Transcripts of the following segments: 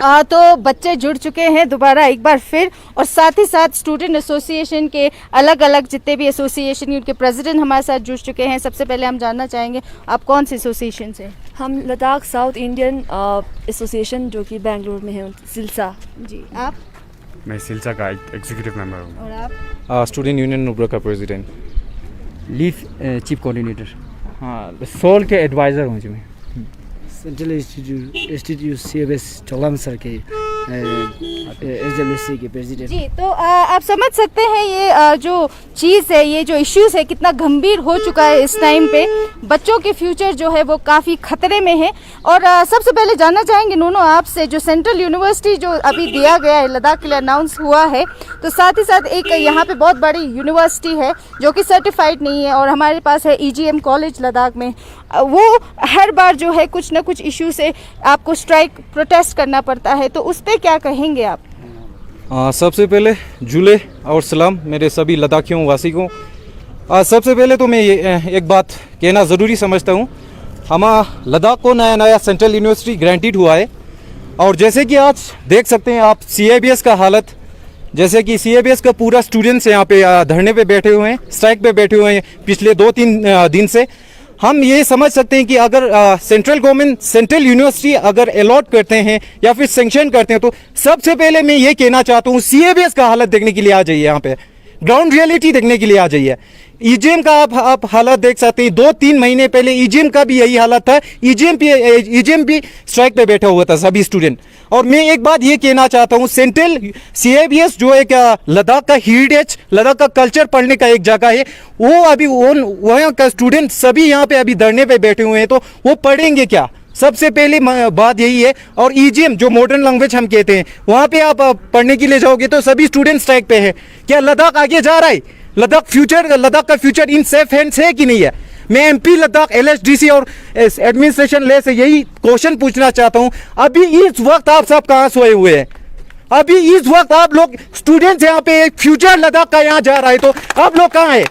तो बच्चे जुड़ चुके हैं दोबारा एक बार फिर, और साथ ही साथ स्टूडेंट एसोसिएशन के अलग अलग जितने भी एसोसिएशन के उनके प्रेसिडेंट हमारे साथ जुड़ चुके हैं। सबसे पहले हम जानना चाहेंगे आप कौन से एसोसिएशन से? हम लद्दाख साउथ इंडियन एसोसिएशन जो कि बेंगलुरु में है, सिलसा। जी, आप? मैं सिलसा का एग्जीक्यूटिव मेंबर हूँ। और आप? स्टूडेंट यूनियन नुब्रा का प्रेसिडेंट। Leaf chief coordinator. हाँ, सोल के एडवाइज़र हूँ जी मैं। सेंट्रल इंस्टीट्यूट CFS चौलाम सर के SWC के प्रेसिडेंट। जी, तो आप समझ सकते हैं ये जो चीज़ है, ये जो इश्यूज़ है कितना गंभीर हो चुका है इस टाइम पे। बच्चों के फ्यूचर जो है वो काफ़ी खतरे में है। और सबसे पहले जानना चाहेंगे नूनो आपसे, जो सेंट्रल यूनिवर्सिटी जो अभी दिया गया है लद्दाख के लिए अनाउंस हुआ है, तो साथ ही साथ एक यहाँ पे बहुत बड़ी यूनिवर्सिटी है जो कि सर्टिफाइड नहीं है, और हमारे पास है EGM कॉलेज लद्दाख में। वो हर बार जो है कुछ ना कुछ इशू से आपको स्ट्राइक प्रोटेस्ट करना पड़ता है, तो उस पर क्या कहेंगे आप? सबसे पहले जुले और सलाम मेरे सभी लद्दाखियों वासी को। सबसे पहले तो मैं ये एक बात कहना ज़रूरी समझता हूँ, हमारा लद्दाख को नया नया सेंट्रल यूनिवर्सिटी ग्रांटेड हुआ है। और जैसे कि आज देख सकते हैं आप CIBS का हालत, जैसे कि CIBS का पूरा स्टूडेंट्स यहाँ पे धरने पे बैठे हुए हैं, स्ट्राइक पे बैठे हुए हैं पिछले 2-3 दिन से। हम ये समझ सकते हैं कि अगर सेंट्रल गवर्नमेंट सेंट्रल यूनिवर्सिटी अगर अलॉट करते हैं या फिर सेंक्शन करते हैं, तो सबसे पहले मैं ये कहना चाहता हूँ CIBS का हालत देखने के लिए आ जाइए, यहाँ पे ग्राउंड रियलिटी देखने के लिए आ जाइए। EGM का आप हालत देख सकते हैं, 2-3 महीने पहले EGM का भी यही हालत था। EGM भी स्ट्राइक पे बैठा हुआ था सभी स्टूडेंट। और मैं एक बात ये कहना चाहता हूँ, सेंट्रल CIBS जो एक लद्दाख का हेरिटेज, लद्दाख का कल्चर पढ़ने का एक जगह है, वो अभी वहाँ का स्टूडेंट सभी यहाँ पे अभी धरने पे बैठे हुए हैं, तो वो पढ़ेंगे क्या? सबसे पहले बात यही है। और EGM जो मॉडर्न लैंग्वेज हम कहते हैं, वहाँ पे आप पढ़ने के लिए जाओगे तो सभी स्टूडेंट स्ट्राइक पे है। क्या लद्दाख आगे जा रहा है? लद्दाख का फ्यूचर इन सेफ हैंड्स है कि नहीं है? मैं MP लद्दाख LSDC और एडमिनिस्ट्रेशन ले से यही क्वेश्चन पूछना चाहता हूँ, अभी इस वक्त आप सब कहाँ सोए हुए हैं? अभी इस वक्त आप लोग स्टूडेंट्स यहाँ पे एक फ्यूचर लद्दाख का यहाँ जा रहा है, तो आप लोग कहाँ है?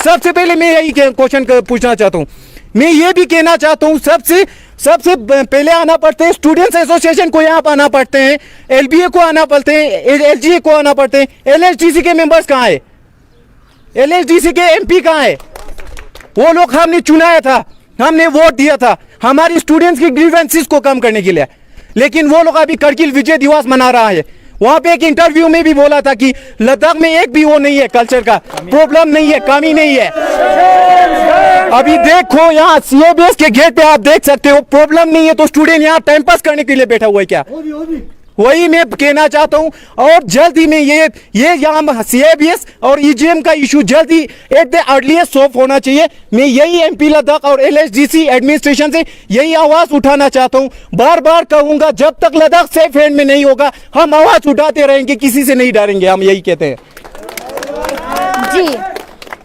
सबसे पहले मैं यही क्वेश्चन पूछना चाहता हूँ। मैं ये भी कहना चाहता हूँ, सबसे पहले आना पड़ते हैं स्टूडेंट्स एसोसिएशन को, यहाँ पर आना पड़ते हैं LBA को आना पड़ते हैं, LGA को आना पड़ते हैं। LSDC के मेंबर्स कहाँ है? LSDC के MP कहाँ है? वो लोग हमने चुनाया था, हमने वोट दिया था हमारी स्टूडेंट्स की ग्रीवेंसेस को कम करने के लिए, लेकिन वो लोग अभी करगिल विजय दिवस मना रहा है। वहां पे एक इंटरव्यू में भी बोला था कि लद्दाख में एक भी वो नहीं है, कल्चर का प्रॉब्लम नहीं है, कमी नहीं है। अभी देखो यहाँ CIBS के गेट पे आप देख सकते हो, प्रॉब्लम नहीं है, तो स्टूडेंट यहाँ टाइम पास करने के लिए बैठा हुआ है क्या? वही मैं कहना चाहता हूँ। और जल्द ही में ये यहाँ CIBS और EGM का इशू जल्द ही एट द अर्लीस्ट सॉल्व होना चाहिए। मैं यही MP लद्दाख और LSDC एडमिनिस्ट्रेशन से यही आवाज़ उठाना चाहता हूँ। बार बार कहूँगा, जब तक लद्दाख सेफ हैंड में नहीं होगा हम आवाज़ उठाते रहेंगे, किसी से नहीं डरेंगे, हम यही कहते हैं। जी,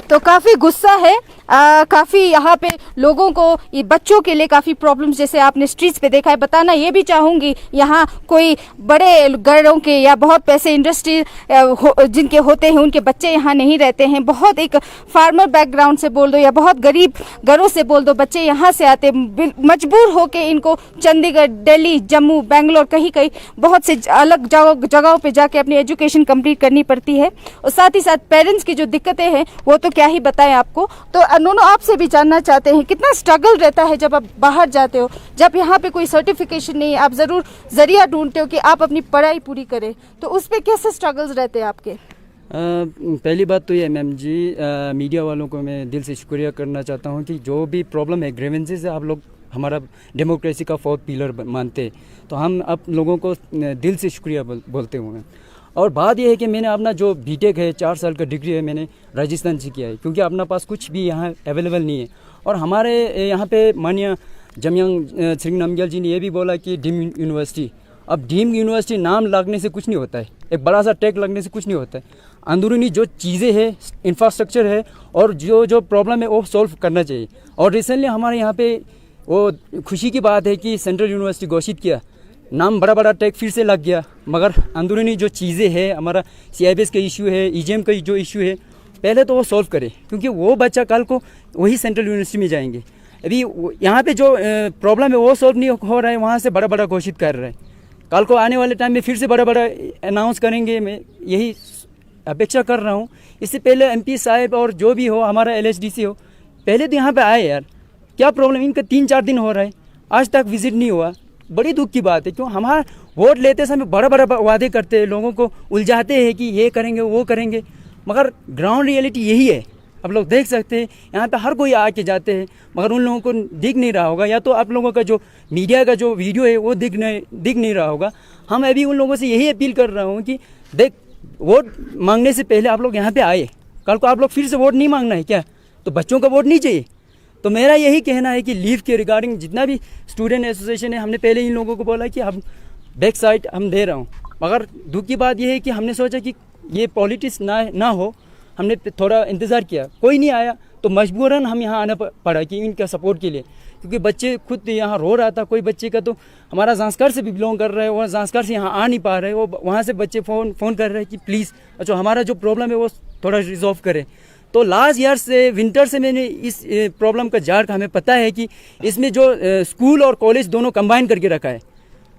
तो काफ़ी गुस्सा है, काफ़ी यहाँ पे लोगों को, ये बच्चों के लिए काफ़ी प्रॉब्लम्स जैसे आपने स्ट्रीट्स पे देखा है। बताना ये भी चाहूँगी, यहाँ कोई बड़े घरों के या बहुत पैसे इंडस्ट्री जिनके होते हैं उनके बच्चे यहाँ नहीं रहते हैं। बहुत एक फार्मर बैकग्राउंड से बोल दो या बहुत गरीब घरों से बोल दो, बच्चे यहाँ से आते मजबूर होके, इनको चंडीगढ़, दिल्ली, जम्मू, बेंगलोर, कहीं कहीं बहुत से अलग जगहों पे जाके अपनी एजुकेशन कंप्लीट करनी पड़ती है। और साथ ही साथ पेरेंट्स की जो दिक्कतें हैं वो तो क्या ही बताएं आपको। तो दोनों आपसे भी जानना चाहते हैं, कितना स्ट्रगल रहता है जब आप बाहर जाते हो, जब यहाँ पे कोई सर्टिफिकेशन नहीं है, आप ज़रूर जरिया ढूंढते हो कि आप अपनी पढ़ाई पूरी करें, तो उस पर कैसे स्ट्रगल्स रहते हैं आपके? पहली बात तो ये मैम जी, मीडिया वालों को मैं दिल से शुक्रिया करना चाहता हूँ कि जो भी प्रॉब्लम है, ग्रीवेंसेस है, आप लोग हमारा डेमोक्रेसी का 4th पिलर मानते हैं, तो हम आप लोगों को दिल से शुक्रिया बोलते हुए। और बात यह है कि मैंने अपना जो BTech है, 4 साल का डिग्री है, मैंने राजस्थान से किया है, क्योंकि अपना पास कुछ भी यहाँ अवेलेबल नहीं है। और हमारे यहाँ पे माननीय जमयांग श्री नामग्याल जी ने यह भी बोला कि डीम यूनिवर्सिटी, अब डीम यूनिवर्सिटी नाम लगने से कुछ नहीं होता है, एक बड़ा सा टैग लगने से कुछ नहीं होता है। अंदरूनी जो चीज़ें हैं, इंफ्रास्ट्रक्चर है और जो प्रॉब्लम है वो सॉल्व करना चाहिए। और रिसेंटली हमारे यहाँ पे वो खुशी की बात है कि सेंट्रल यूनिवर्सिटी घोषित किया, नाम बड़ा टैग फिर से लग गया, मगर अंदरूनी जो चीज़ें हैं, हमारा CIBS का इशू है, EGM का जो इशू है, पहले तो वो सॉल्व करे, क्योंकि वो बच्चा कल को वही सेंट्रल यूनिवर्सिटी में जाएंगे। अभी यहाँ पे जो प्रॉब्लम है वो सॉल्व नहीं हो रहा है, वहाँ से बड़ा घोषित कर रहा है। कल को आने वाले टाइम में फिर से बड़ा बड़ा अनाउंस करेंगे, मैं यही अपेक्षा कर रहा हूँ। इससे पहले एमपी साहब और जो भी हो, हमारा एलएचडीसी हो, पहले तो यहाँ पे आए यार, क्या प्रॉब्लम, इनका 3-4 दिन हो रहा है, आज तक विजिट नहीं हुआ। बड़ी दुख की बात है, क्यों हमारा वोट लेते समय बड़ा बड़ा वादे करते हैं, लोगों को उलझाते हैं कि ये करेंगे वो करेंगे, मगर ग्राउंड रियलिटी यही है। आप लोग देख सकते हैं यहाँ पे हर कोई आके जाते हैं, मगर उन लोगों को दिख नहीं रहा होगा, या तो आप लोगों का जो मीडिया का जो वीडियो है वो दिख नहीं रहा होगा। हम अभी उन लोगों से यही अपील कर रहा हूँ कि देख, वोट मांगने से पहले आप लोग यहाँ पे आए, कल को आप लोग फिर से वोट नहीं मांगना है क्या, तो बच्चों का वोट नहीं चाहिए। तो मेरा यही कहना है कि लीव के रिगार्डिंग जितना भी स्टूडेंट एसोसिएशन है, हमने पहले इन लोगों को बोला कि हम बैक साइड हम दे रहा हूँ, मगर दुख की बात यह है कि हमने सोचा कि ये पॉलिटिक्स ना हो, हमने थोड़ा इंतज़ार किया, कोई नहीं आया, तो मजबूरन हम यहाँ आना पड़ा कि इनका सपोर्ट के लिए, क्योंकि बच्चे खुद यहाँ रो रहा था। कोई बच्चे का तो हमारा जांस्कर से भी बिलोंग कर रहा है, वो जांस्कर से यहाँ आ नहीं पा रहे, वो वहाँ से बच्चे फ़ोन कर रहे हैं कि प्लीज़ अच्छा हमारा जो प्रॉब्लम है वो थोड़ा रिजॉल्व करें। तो लास्ट ईयर से विंटर से मैंने इस प्रॉब्लम का जाड़, हमें पता है कि इसमें जो स्कूल और कॉलेज दोनों कंबाइन करके रखा है।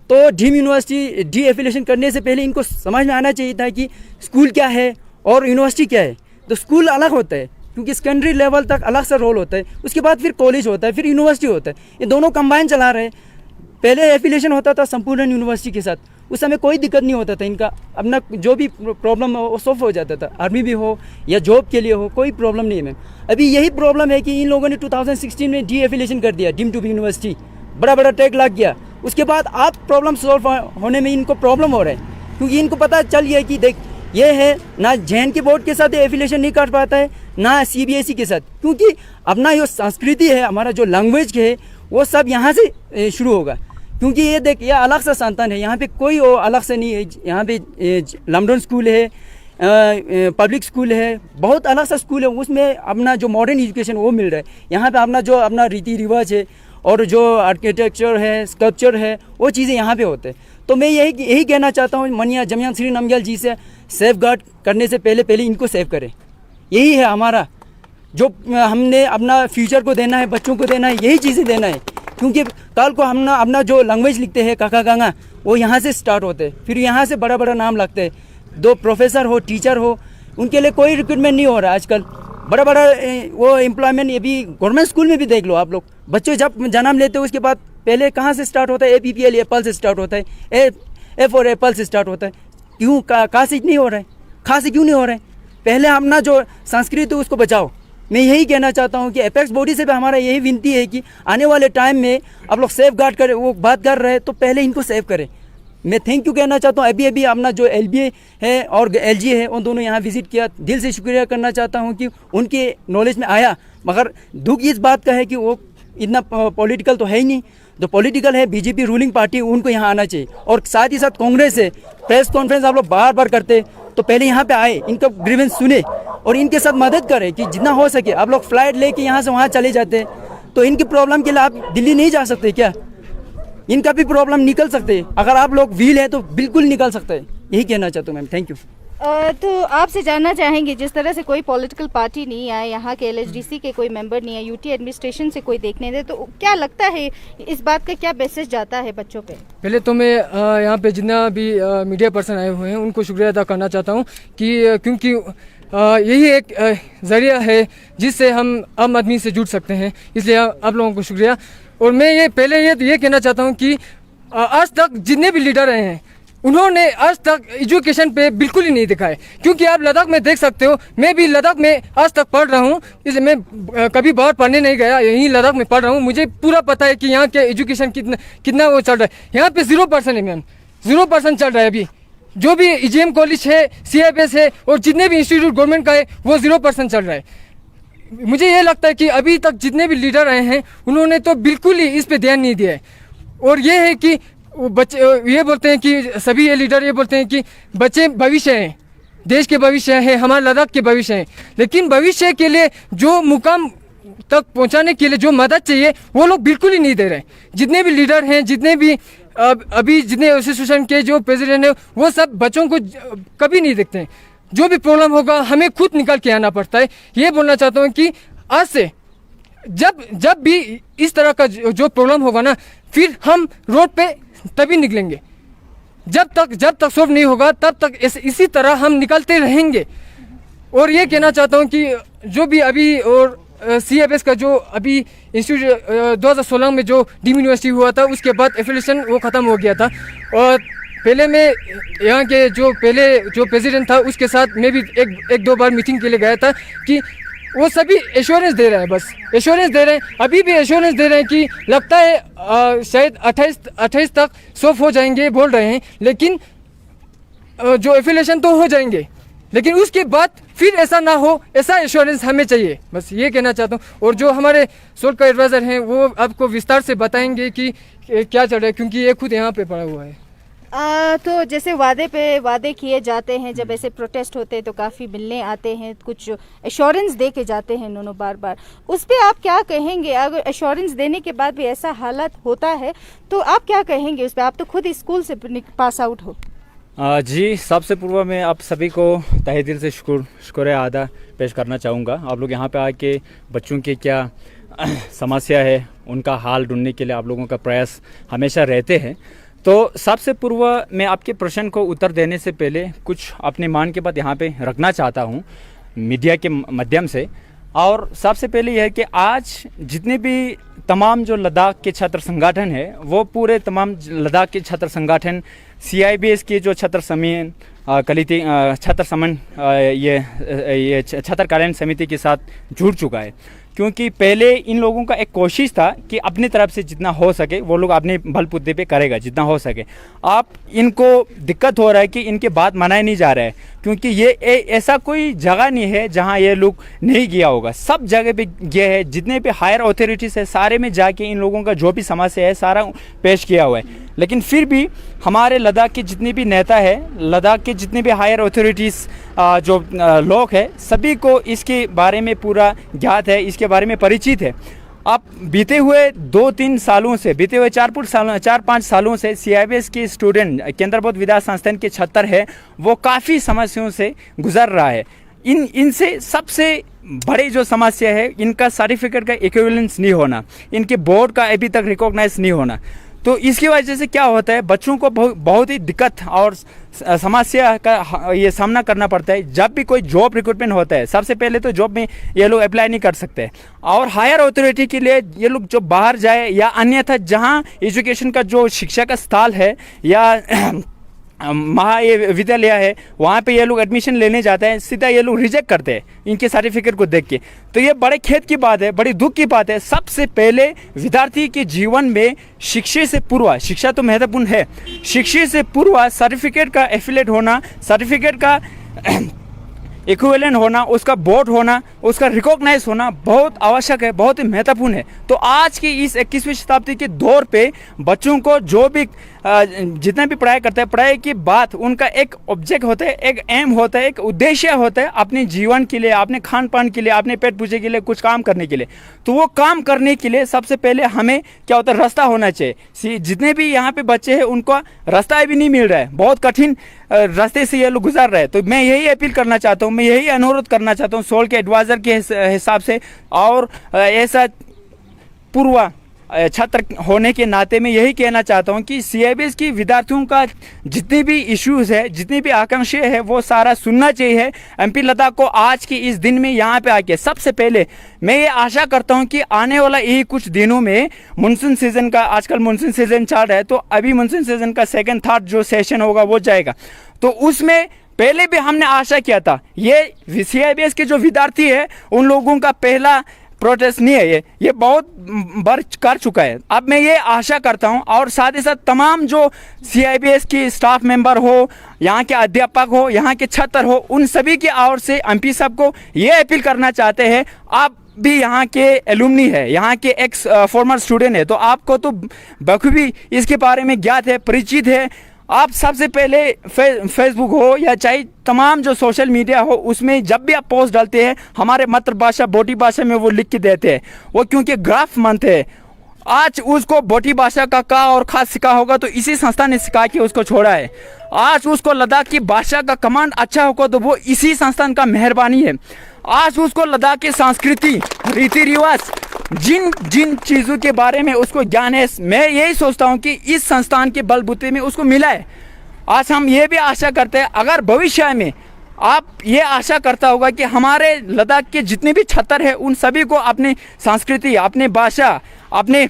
तो डीम यूनिवर्सिटी डी एफिलिएशन करने से पहले इनको समझ में आना चाहिए था कि स्कूल क्या है और यूनिवर्सिटी क्या है। तो स्कूल अलग होता है, क्योंकि सेकेंडरी लेवल तक अलग सा रोल होता है, उसके बाद फिर कॉलेज होता है, फिर यूनिवर्सिटी होता है, ये दोनों कंबाइन चला रहे हैं। पहले एफिलिएशन होता था संपूर्ण यूनिवर्सिटी के साथ, उस समय कोई दिक्कत नहीं होता था, इनका अपना जो भी प्रॉब्लम हो वो सॉल्व हो जाता था, आर्मी भी हो या जॉब के लिए हो, कोई प्रॉब्लम नहीं है मैम। अभी यही प्रॉब्लम है कि इन लोगों ने 2016 में डी एफिलिएशन कर दिया, डीम टू बी यूनिवर्सिटी, बड़ा टैग लग गया। उसके बाद आप प्रॉब्लम सॉल्व होने में इनको प्रॉब्लम हो रहा है, क्योंकि इनको पता चल गया कि देख ये है ना, जैन के बोर्ड के साथ एफिलिएशन नहीं कर पाता है, ना सीबीएसई के साथ, क्योंकि अपना जो संस्कृति है, हमारा जो लैंग्वेज है, वो सब यहाँ से शुरू होगा। क्योंकि ये देख, ये अलग सा संतान है, यहाँ पे कोई अलग से नहीं है। यहाँ पे लमडन स्कूल है, पब्लिक स्कूल है, बहुत अलग सा स्कूल है, उसमें अपना जो मॉडर्न एजुकेशन वो मिल रहा है। यहाँ पे अपना जो अपना रीति रिवाज है और जो आर्किटेक्चर है, स्कल्पचर है, वो चीज़ें यहाँ पे होते हैं। तो मैं यही कहना चाहता हूँ मनिया जमियान श्री नमग्याल जी से, सेफ गार्ड करने से पहले इनको सेव करें। यही है हमारा, जो हमने अपना फ्यूचर को देना है, बच्चों को देना है, यही चीज़ें देना है। क्योंकि कल को हम अपना जो लैंग्वेज लिखते हैं काका गांगा, वो यहाँ से स्टार्ट होते हैं, फिर यहाँ से बड़ा नाम लगते हैं। दो प्रोफेसर हो, टीचर हो, उनके लिए कोई रिक्रूटमेंट नहीं हो रहा आजकल। बड़ा वो एम्प्लॉयमेंट, ये भी गवर्नमेंट स्कूल में भी देख लो आप लोग, बच्चे जब जन्म लेते हैं उसके बाद पहले कहाँ से स्टार्ट होता है, APPL एप्पल से स्टार्ट होता है, F और एप्पल से स्टार्ट होता है। क्यों कहाँ से नहीं हो रहा है, कहाँ से क्यों नहीं हो रहा है? पहले अपना जो संस्कृति है उसको बचाओ। मैं यही कहना चाहता हूँ कि एपेक्स बॉडी से भी हमारा यही विनती है कि आने वाले टाइम में आप लोग सेफ गार्ड करें, वो बात कर रहे हैं तो पहले इनको सेव करें। मैं थैंक यू कहना चाहता हूँ। अभी अपना जो LBA है और LG है, उन दोनों यहाँ विजिट किया, दिल से शुक्रिया करना चाहता हूँ कि उनके नॉलेज में आया। मगर दुख इस बात का है कि वो इतना पॉलिटिकल तो है ही नहीं। जो पॉलिटिकल है बीजेपी रूलिंग पार्टी, उनको यहाँ आना चाहिए। और साथ ही साथ कांग्रेस है, प्रेस कॉन्फ्रेंस आप लोग बार करते, तो पहले यहाँ पे आए, इनका ग्रीवेंस सुने और इनके साथ मदद करें कि जितना हो सके। आप लोग फ्लाइट लेके यहाँ से वहाँ चले जाते, तो इनकी प्रॉब्लम के लिए आप दिल्ली नहीं जा सकते क्या? इनका भी प्रॉब्लम निकल सकते हैं, अगर आप लोग व्हील है तो बिल्कुल निकल सकते हैं। यही कहना चाहता हूँ मैम, थैंक यू। तो आपसे जानना चाहेंगे, जिस तरह से कोई पॉलिटिकल पार्टी नहीं आए, यहाँ के LHDC के कोई मेंबर नहीं है, UT एडमिनिस्ट्रेशन से कोई देखने दे, तो क्या लगता है इस बात का क्या मैसेज जाता है बच्चों पे? पहले तो मैं यहाँ पे जितना भी मीडिया पर्सन आए हुए हैं उनको शुक्रिया अदा करना चाहता हूँ कि क्योंकि यही एक ज़रिया है जिससे हम आम आदमी से जुड़ सकते हैं, इसलिए आप लोगों को शुक्रिया। और मैं ये कहना चाहता हूँ कि आज तक जितने भी लीडर रहे हैं उन्होंने आज तक एजुकेशन पे बिल्कुल ही नहीं दिखाए। क्योंकि आप लद्दाख में देख सकते हो, मैं भी लद्दाख में आज तक पढ़ रहा हूँ, इसलिए मैं कभी बाहर पढ़ने नहीं गया, यहीं लद्दाख में पढ़ रहा हूँ। मुझे पूरा पता है कि यहाँ के एजुकेशन कितना वो चल रहा है। यहाँ पे 0% है मैम, 0% चल रहा है अभी। जो भी EGM कॉलेज है, CFS है और जितने भी इंस्टीट्यूट गवर्नमेंट का है वो 0% चल रहा है। मुझे ये लगता है कि अभी तक जितने भी लीडर आए हैं उन्होंने तो बिल्कुल ही इस पे ध्यान नहीं दिया है। और ये है कि बच्चे ये बोलते हैं कि सभी ये लीडर ये बोलते हैं कि बच्चे भविष्य हैं, देश के भविष्य हैं, हमारे लद्दाख के भविष्य हैं, लेकिन भविष्य के लिए जो मुकाम तक पहुंचाने के लिए जो मदद चाहिए वो लोग बिल्कुल ही नहीं दे रहे। जितने भी लीडर हैं, जितने भी अभी जितने एसोसिएशन के जो प्रेसिडेंट हैं, वो सब बच्चों को कभी नहीं देखते हैं। जो भी प्रॉब्लम होगा हमें खुद निकल के आना पड़ता है। ये बोलना चाहता हूँ कि आज से जब भी इस तरह का जो प्रॉब्लम होगा ना, फिर हम रोड पे तभी निकलेंगे। जब तक सॉल्व नहीं होगा तब तक इसी तरह हम निकलते रहेंगे। और ये कहना चाहता हूँ कि जो भी अभी और CFS का जो अभी इंस्टीट्यूट 2016 में जो डीम यूनिवर्सिटी हुआ था उसके बाद एफिलिएशन वो ख़त्म हो गया था। और पहले मैं यहाँ के जो प्रेसिडेंट था उसके साथ मैं भी एक दो बार मीटिंग के लिए गया था कि वो सभी एश्योरेंस दे रहे हैं, बस एश्योरेंस दे रहे हैं, अभी भी एश्योरेंस दे रहे हैं कि लगता है शायद 28 तक सॉल्व हो जाएंगे बोल रहे हैं, लेकिन जो एफिलिएशन तो हो जाएंगे, लेकिन उसके बाद फिर ऐसा ना हो, ऐसा एश्योरेंस हमें चाहिए, बस ये कहना चाहता हूँ। और जो हमारे सोल का एडवाइज़र हैं वो आपको विस्तार से बताएंगे कि क्या चल रहा है, क्योंकि ये खुद यहाँ पे पड़ा हुआ है। तो जैसे वादे पे वादे किए जाते हैं, जब ऐसे प्रोटेस्ट होते हैं तो काफ़ी मिलने आते हैं, कुछ एश्योरेंस दे के जाते हैं इन्होंने बार, उस पर आप क्या कहेंगे? अगर एश्योरेंस देने के बाद भी ऐसा हालत होता है तो आप क्या कहेंगे उस पर? आप तो खुद स्कूल से पास आउट हो। जी, सबसे पूर्व मैं आप सभी को तहे दिल से शुक्रिया अदा पेश करना चाहूँगा। आप लोग यहाँ पे आके बच्चों की क्या समस्या है उनका हाल ढूंढने के लिए आप लोगों का प्रयास हमेशा रहते हैं। तो सबसे पूर्व मैं आपके प्रश्न को उत्तर देने से पहले कुछ अपने मान के बात यहाँ पे रखना चाहता हूँ मीडिया के माध्यम से। और सबसे पहले यह है कि आज जितने भी तमाम जो लद्दाख के छात्र संगठन है वो पूरे तमाम लद्दाख के छात्र संगठन CIBS के जो छात्र समन छात्र समन ये छात्र कल्याण समिति के साथ जुड़ चुका है, क्योंकि पहले इन लोगों का एक कोशिश था कि अपनी तरफ से जितना हो सके वो लोग अपने बलबूते पे करेगा जितना हो सके। आप इनको दिक्कत हो रहा है कि इनके बात मनाए नहीं जा रहा है, क्योंकि ये ऐसा कोई जगह नहीं है जहां ये लोग नहीं गया होगा, सब जगह पे गए है। जितने भी हायर अथॉरिटीज़ है सारे में जाके इन लोगों का जो भी समस्या है सारा पेश किया हुआ है। लेकिन फिर भी हमारे लद्दाख के जितने भी नेता है, लद्दाख के जितने भी हायर अथॉरिटीज़ जो लोग हैं, सभी को इसके बारे में पूरा ज्ञात है, इसके बारे में परिचित है। अब बीते हुए 2-3 सालों से, बीते हुए 4-5 सालों से CIBS के स्टूडेंट केंद्र बौद्ध विद्या संस्थान के छात्र है वो काफ़ी समस्याओं से गुजर रहा है। इनसे सबसे बड़ी जो समस्या है इनका सर्टिफिकेट का इक्विवेलेंस नहीं होना, इनके बोर्ड का अभी तक रिकॉग्नाइज नहीं होना। तो इसकी वजह से क्या होता है, बच्चों को बहुत ही दिक्कत और समस्या का ये सामना करना पड़ता है। जब भी कोई जॉब रिक्रूटमेंट होता है सबसे पहले तो जॉब में ये लोग अप्लाई नहीं कर सकते, और हायर अथॉरिटी के लिए ये लोग जो बाहर जाए या अन्यथा जहाँ एजुकेशन का जो शिक्षा का स्थल है या महाविद्यालय है वहाँ पे ये लोग एडमिशन लेने जाते हैं, सीधा ये लोग रिजेक्ट करते हैं इनके सर्टिफिकेट को देख के। तो ये बड़े खेद की बात है, बड़ी दुख की बात है। सबसे पहले विद्यार्थी के जीवन में शिक्षा से पूर्व, शिक्षा तो महत्वपूर्ण है, शिक्षा से पूर्व सर्टिफिकेट का एफिलेट होना, सर्टिफिकेट का इक्विवेलेंट होना, उसका बोर्ड होना, उसका रिकॉग्नाइज होना बहुत आवश्यक है, बहुत ही महत्वपूर्ण है। तो आज की इस 21वीं शताब्दी के दौर पे बच्चों को जो भी जितना भी पढ़ाई करते हैं, पढ़ाई की बात उनका एक ऑब्जेक्ट होता है, एक एम होता है, एक उद्देश्य होता है अपने जीवन के लिए, अपने खान पान के लिए, अपने पेट पूजे के लिए, कुछ काम करने के लिए। तो वो काम करने के लिए सबसे पहले हमें क्या होता है, रास्ता होना चाहिए। जितने भी यहाँ पे बच्चे हैं उनको रास्ता भी नहीं मिल रहा है, बहुत कठिन रास्ते से ये लोग गुजर रहे हैं। तो मैं यही अपील करना चाहता हूँ, मैं यही अनुरोध करना चाहता हूँ सोल के एडवाइज़र के हिसाब से, और ऐसा पूर्व छात्र होने के नाते में यही कहना चाहता हूं कि CIBS की विद्यार्थियों का जितनी भी इश्यूज है, जितनी भी आकांक्षाएं है वो सारा सुनना चाहिए MP लद्दाख को। आज के इस दिन में यहाँ पे आके सबसे पहले मैं ये आशा करता हूं कि आने वाला यही कुछ दिनों में मानसून सीजन का, आजकल मानसून सीजन चल रहा है, तो अभी मानसून सीजन का 2nd-3rd जो सेशन होगा वो जाएगा। तो उसमें पहले भी हमने आशा किया था, ये CIBS के जो विद्यार्थी है उन लोगों का पहला प्रोटेस्ट नहीं है, ये बहुत बार कर चुका है। अब मैं ये आशा करता हूं, और साथ ही साथ तमाम जो CIBS की स्टाफ मेंबर हो, यहाँ के अध्यापक हो, यहाँ के छात्र हो, उन सभी की ओर से MP साहब को ये अपील करना चाहते हैं, आप भी यहाँ के एलुमनी है, यहाँ के एक्स फॉर्मर स्टूडेंट है, तो आपको तो बखूबी इसके बारे में ज्ञात है, परिचित है। आप सबसे पहले फेसबुक हो या चाहे तमाम जो सोशल मीडिया हो, उसमें जब भी आप पोस्ट डालते हैं हमारे मातृभाषा बोटी भाषा में वो लिख के देते हैं, वो क्योंकि ग्राफ मानते हैं। आज उसको बोटी भाषा का और खास सिखा होगा तो इसी संस्था ने सिखा के उसको छोड़ा है। आज उसको लद्दाख की भाषा का कमांड अच्छा होगा तो वो इसी संस्थान का मेहरबानी है। आज उसको लद्दाख की संस्कृति, रीति रिवाज, जिन चीज़ों के बारे में उसको ज्ञान है, मैं यही सोचता हूँ कि इस संस्थान के बलबूते में उसको मिला है। आज हम ये भी आशा करते हैं, अगर भविष्य में आप ये आशा करता होगा कि हमारे लद्दाख के जितने भी छात्र हैं उन सभी को अपनी संस्कृति, अपनी भाषा, अपने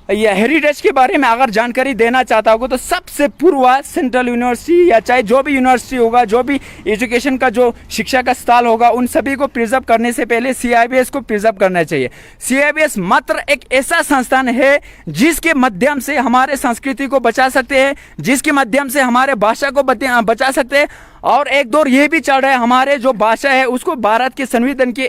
ये हेरिटेज के बारे में अगर जानकारी देना चाहता होगा तो सबसे पूर्व सेंट्रल यूनिवर्सिटी या चाहे जो भी यूनिवर्सिटी होगा, जो भी एजुकेशन का जो शिक्षा का स्थल होगा, उन सभी को प्रिजर्व करने से पहले CIBS को प्रिजर्व करना चाहिए। CIBS मात्र एक ऐसा संस्थान है जिसके माध्यम से हमारे संस्कृति को बचा सकते हैं, जिसके माध्यम से हमारे भाषा को बचा सकते हैं। और एक दौर ये भी चल रहा है, हमारे जो भाषा है उसको भारत के संविधान की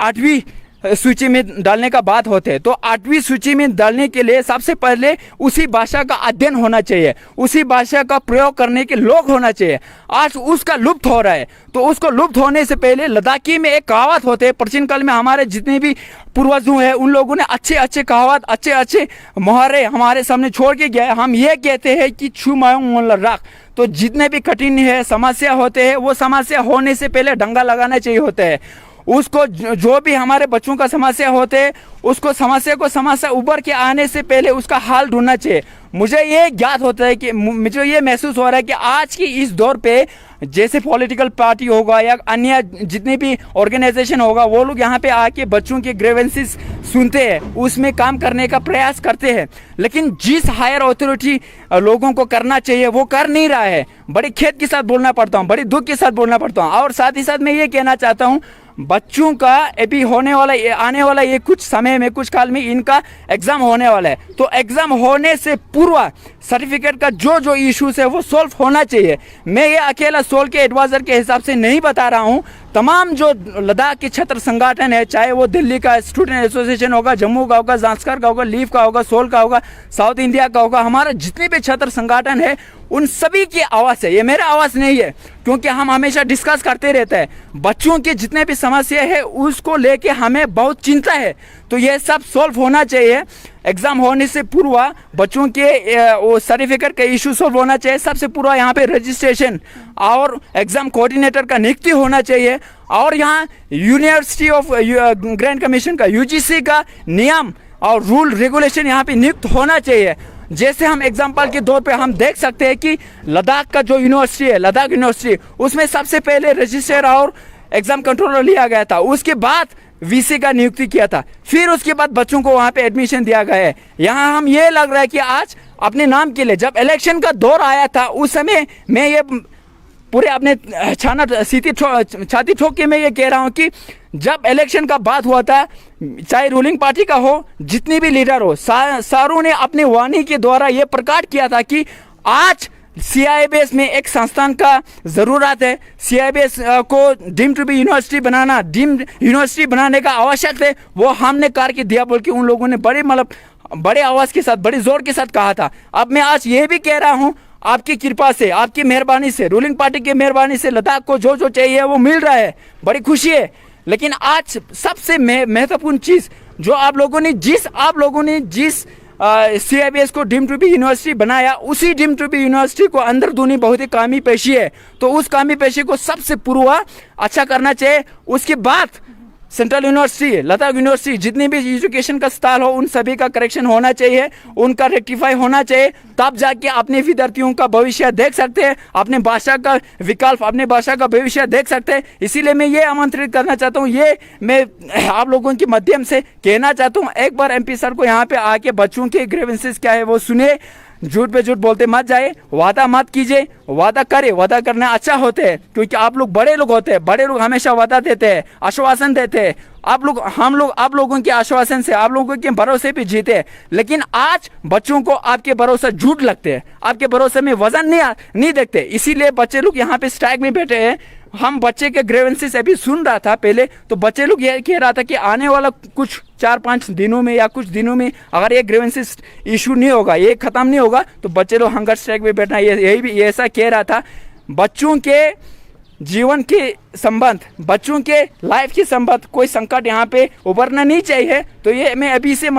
8वीं सूची में डालने का बात होते हैं। तो 8वीं सूची में डालने के लिए सबसे पहले उसी भाषा का अध्ययन होना चाहिए, उसी भाषा का प्रयोग करने के लोग होना चाहिए। आज उसका लुप्त हो रहा है, तो उसको लुप्त होने से पहले लद्दाखी में एक कहावत होते हैं। प्राचीन काल में हमारे जितने भी पूर्वज हुए हैं उन लोगों ने अच्छे अच्छे कहावत, अच्छे अच्छे मुहावरे हमारे सामने छोड़ के गए। हम ये कहते हैं कि छू मायूं मोल राख। तो जितने भी कठिन है समस्या होते हैं, वो समस्या होने से पहले डंगा लगाना चाहिए होता है। उसको जो भी हमारे बच्चों का समस्या होते हैं, उसको समस्या उभर के आने से पहले उसका हल ढूंढना चाहिए। मुझे ये ज्ञात होता है कि मुझे ये महसूस हो रहा है कि आज की इस दौर पे जैसे पॉलिटिकल पार्टी होगा या अन्य जितने भी ऑर्गेनाइजेशन होगा, वो लोग यहाँ पे आके बच्चों के ग्रीवेंसेस सुनते हैं, उसमें काम करने का प्रयास करते हैं, लेकिन जिस हायर अथॉरिटी लोगों को करना चाहिए वो कर नहीं रहा है। बड़ी खेद के साथ बोलना पड़ता हूँ, बड़ी दुख के साथ बोलना पड़ता हूँ। और साथ ही साथ मैं ये कहना चाहता हूँ, बच्चों का अभी होने वाला आने वाला ये कुछ समय में, कुछ काल में इनका एग्जाम होने वाला है। तो एग्जाम होने से पूर्व सर्टिफिकेट का जो इश्यूज है वो सॉल्व होना चाहिए। मैं ये अकेला सोल के एडवाइजर के हिसाब से नहीं बता रहा हूँ, तमाम जो लद्दाख के छात्र संगठन है, चाहे वो दिल्ली का स्टूडेंट एसोसिएशन होगा, जम्मू का होगा, जांस्कर का होगा, लीव का होगा, सोल का होगा, साउथ इंडिया का होगा, हमारा जितने भी छात्र संगठन है उन सभी की आवाज़ है। ये मेरा आवाज़ नहीं है, क्योंकि हम हमेशा डिस्कस करते रहते हैं। बच्चों के जितने भी समस्या है उसको लेके हमें बहुत चिंता है, तो ये सब सॉल्व होना चाहिए। एग्जाम होने से पूर्व बच्चों के वो सर्टिफिकेट का इशू सॉल्व होना चाहिए। सबसे पूर्व यहाँ पे रजिस्ट्रेशन और एग्जाम कोऑर्डिनेटर का नियुक्ति होना चाहिए। और यहाँ यूनिवर्सिटी ऑफ ग्रैंड कमीशन का UGC का नियम और रूल रेगुलेशन यहाँ पे नियुक्त होना चाहिए। जैसे हम एग्जाम्पल के तौर पे हम देख सकते हैं कि लद्दाख का जो यूनिवर्सिटी है, लद्दाख यूनिवर्सिटी, उसमें सबसे पहले रजिस्ट्रार और एग्जाम कंट्रोलर लिया गया था, उसके बाद VC का नियुक्ति किया था, फिर उसके बाद बच्चों को वहाँ पे एडमिशन दिया गया है। यहाँ हम ये लग रहा है कि आज अपने नाम के लिए जब इलेक्शन का दौर आया था उस समय मैं ये पूरे अपने छाती ठोक के मैं ये कह रहा हूँ कि जब इलेक्शन का बात हुआ था, चाहे रूलिंग पार्टी का हो, जितने भी लीडर हो, सारों ने अपने वाणी के द्वारा ये प्रकट किया था कि आज CIBS में एक संस्थान का ज़रूरत है। CIBS को डीम टू बी यूनिवर्सिटी बनाना, डीम यूनिवर्सिटी बनाने का आवश्यक है, वो हमने करके दिया बोल के उन लोगों ने बड़े आवाज़ के साथ, बड़े जोर के साथ कहा था। अब मैं आज ये भी कह रहा हूँ, आपकी कृपा से, आपकी मेहरबानी से, रूलिंग पार्टी की मेहरबानी से लद्दाख को जो चाहिए वो मिल रहा है, बड़ी खुशी है। लेकिन आज सबसे महत्वपूर्ण चीज़ जो आप लोगों ने जिस CIBS को डीम टू बी यूनिवर्सिटी बनाया, उसी डीम टू बी यूनिवर्सिटी को अंदर दूनी बहुत ही कामी पेशी है। तो उस कामी पेशी को सबसे पूर्व अच्छा करना चाहिए। उसके बाद सेंट्रल यूनिवर्सिटी, लद्दाख यूनिवर्सिटी, जितनी भी एजुकेशन का स्थल हो उन सभी का करेक्शन होना चाहिए, उनका रेक्टिफाई होना चाहिए। तब जाके अपने विद्यार्थियों का भविष्य देख सकते हैं, अपने भाषा का विकल्प, अपने भाषा का भविष्य देख सकते हैं। इसीलिए मैं ये आमंत्रित करना चाहता हूँ, ये मैं आप लोगों के माध्यम से कहना चाहता हूँ, एक बार MP सर को यहाँ पे आके बच्चों के ग्रीवेंसेस क्या है वो सुने, झूठ पे झूठ बोलते मत जाए, वादा मत कीजिए, वादा करे, वादा करना अच्छा होते हैं, क्योंकि आप लोग बड़े लोग होते हैं, बड़े लोग हमेशा वादा देते हैं, आश्वासन देते हैं। आप लोगों के आश्वासन से, आप लोगों के भरोसे पे जीते हैं। लेकिन आज बच्चों को आपके भरोसा झूठ लगते हैं, आपके भरोसे में वजन नहीं देखते। इसीलिए बच्चे लोग यहाँ पे स्ट्राइक में बैठे हैं। हम बच्चे के ग्रीवेंसेस अभी सुन रहा था पहले, तो बच्चे लोग ये कह रहा था कि आने वाला कुछ 4-5 दिनों में या कुछ दिनों में अगर ये ग्रीवेंसेस इशू नहीं होगा, ये खत्म नहीं होगा, तो बच्चे लोग हंगर स्ट्राइक में बैठना, यही भी ऐसा कह रहा था। बच्चों के जीवन के संबंध, बच्चों के लाइफ के संबंध कोई संकट यहाँ पे उभरना नहीं चाहिए। तो ये मैं अभी से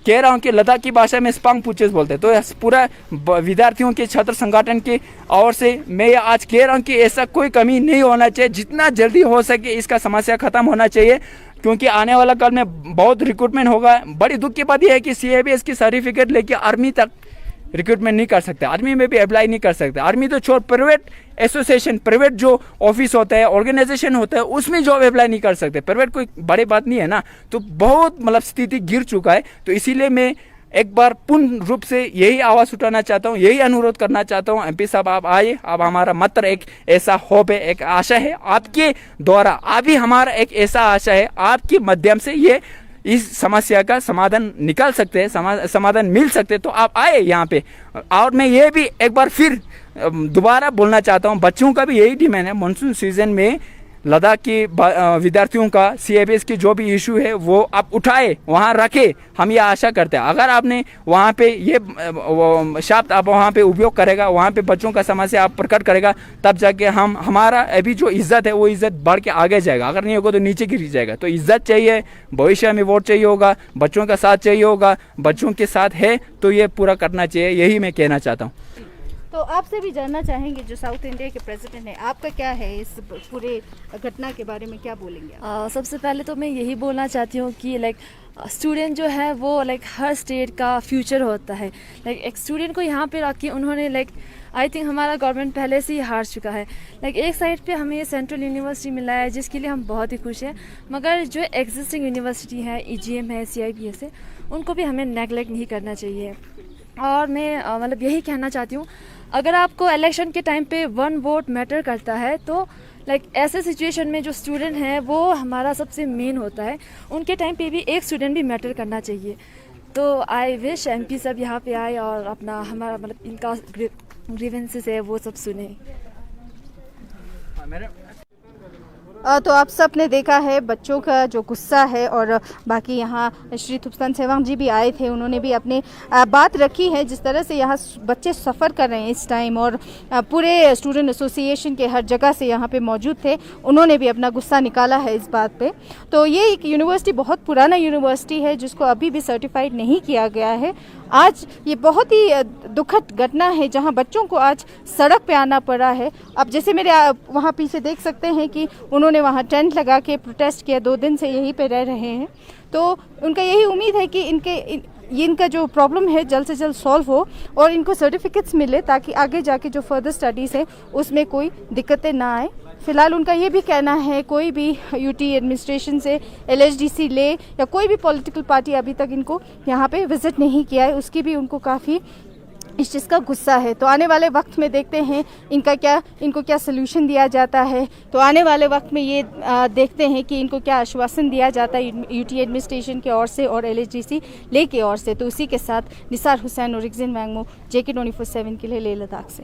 कह रहा हूँ कि लद्दाख की भाषा में स्पांग पूचेस बोलते हैं। तो पूरा विद्यार्थियों के छात्र संगठन की ओर से मैं ये आज कह रहा हूँ कि ऐसा कोई कमी नहीं होना चाहिए, जितना जल्दी हो सके इसका समस्या खत्म होना चाहिए, क्योंकि आने वाला कल में बहुत रिक्रूटमेंट होगा। बड़ी दुख की बात यह है कि CIBS की सर्टिफिकेट लेके आर्मी तक रिक्रूटमेंट नहीं कर सकते, आर्मी में भी अप्लाई नहीं कर सकते। आर्मी तो छोड़, प्राइवेट एसोसिएशन, प्राइवेट जो ऑफिस होता है, ऑर्गेनाइजेशन होता है, उसमें जॉब अप्लाई नहीं कर सकते। प्राइवेट कोई बड़ी बात नहीं है ना। तो बहुत मतलब स्थिति गिर चुका है। तो इसीलिए मैं एक बार पूर्ण रूप से यही आवाज़ उठाना चाहता हूँ, यही अनुरोध करना चाहता हूँ, MP साहब आप आइए। आप हमारा मात्र एक ऐसा होप है, एक आशा है आपके द्वारा, अभी हमारा एक ऐसा आशा है आपके माध्यम से ये इस समस्या का समाधान निकाल सकते हैं, समाधान मिल सकते हैं। तो आप आए यहाँ पे। और मैं ये भी एक बार फिर दोबारा बोलना चाहता हूँ, बच्चों का भी यही डिमांड है, मानसून सीजन में लद्दाख के विद्यार्थियों का CIBS की जो भी इशू है वो आप उठाए, वहाँ रखे। हम ये आशा करते हैं अगर आपने वहाँ पे ये शब्द आप वहाँ पे उपयोग करेगा, वहाँ पे बच्चों का समस्या आप प्रकट करेगा, तब जाके हमारा अभी जो इज्जत है वो इज्जत बढ़ के आगे जाएगा। अगर नहीं होगा तो नीचे गिर जाएगा। तो इज्जत चाहिए, भविष्य में वोट चाहिए होगा, बच्चों का साथ चाहिए होगा, बच्चों के साथ है तो ये पूरा करना चाहिए। यही मैं कहना चाहता हूँ। तो आपसे भी जानना चाहेंगे, जो साउथ इंडिया के प्रेसिडेंट हैं, आपका क्या है इस पूरे घटना के बारे में, क्या बोलेंगे आप? सबसे पहले तो मैं यही बोलना चाहती हूँ कि लाइक स्टूडेंट जो है वो लाइक हर स्टेट का फ्यूचर होता है। लाइक एक स्टूडेंट को यहाँ पे रख के उन्होंने लाइक आई थिंक हमारा गवर्नमेंट पहले से ही हार चुका है। लाइक एक साइड पे हमें सेंट्रल यूनिवर्सिटी मिला है जिसके लिए हम बहुत ही खुश हैं, मगर जो एग्जिस्टिंग यूनिवर्सिटी है, EGM है, CIBS है, उनको भी हमें नेगलेक्ट नहीं करना चाहिए। और मैं मतलब यही कहना चाहती हूँ, अगर आपको इलेक्शन के टाइम पे 1 वोट मैटर करता है तो लाइक ऐसे सिचुएशन में जो स्टूडेंट हैं वो हमारा सबसे मेन होता है, उनके टाइम पे भी एक स्टूडेंट भी मैटर करना चाहिए। तो आई विश MP सब यहाँ पे आए और अपना हमारा मतलब इनका ग्रीवेंसेस है वो सब सुने। तो आप सब ने देखा है बच्चों का जो गुस्सा है, और बाकी यहाँ श्री थुप्सन सेवांग जी भी आए थे, उन्होंने भी अपनी बात रखी है। जिस तरह से यहाँ बच्चे सफ़र कर रहे हैं इस टाइम, और पूरे स्टूडेंट एसोसिएशन के हर जगह से यहाँ पे मौजूद थे, उन्होंने भी अपना गुस्सा निकाला है इस बात पे। तो ये एक यूनिवर्सिटी बहुत पुराना यूनिवर्सिटी है जिसको अभी भी सर्टिफाइड नहीं किया गया है। आज ये बहुत ही दुखद घटना है जहाँ बच्चों को आज सड़क पे आना पड़ा है। अब जैसे मेरे वहाँ पीछे देख सकते हैं कि उन्होंने वहाँ टेंट लगा के प्रोटेस्ट किया, 2 दिन से यहीं पे रह रहे हैं। तो उनका यही उम्मीद है कि इनका जो प्रॉब्लम है जल्द से जल्द सॉल्व हो और इनको सर्टिफिकेट्स मिले, ताकि आगे जाके जो फर्दर स्टडीज़ है उसमें कोई दिक्कतें ना आए। फिलहाल उनका ये भी कहना है कोई भी UT एडमिनिस्ट्रेशन से LHDC ले या कोई भी पॉलिटिकल पार्टी अभी तक इनको यहाँ पे विजिट नहीं किया है, उसकी भी उनको काफ़ी इस चीज़ का गुस्सा है। तो आने वाले वक्त में देखते हैं इनको क्या सलूशन दिया जाता है। तो आने वाले वक्त में ये देखते हैं कि इनको क्या आश्वासन दिया जाता है UT एडमिनिस्ट्रेशन की ओर से और LHDC ले की ओर से। तो उसी के साथ निसार हुसैन और रिक्जिन वैंगमो JK 24/7 के लिए लेह लद्दाख से।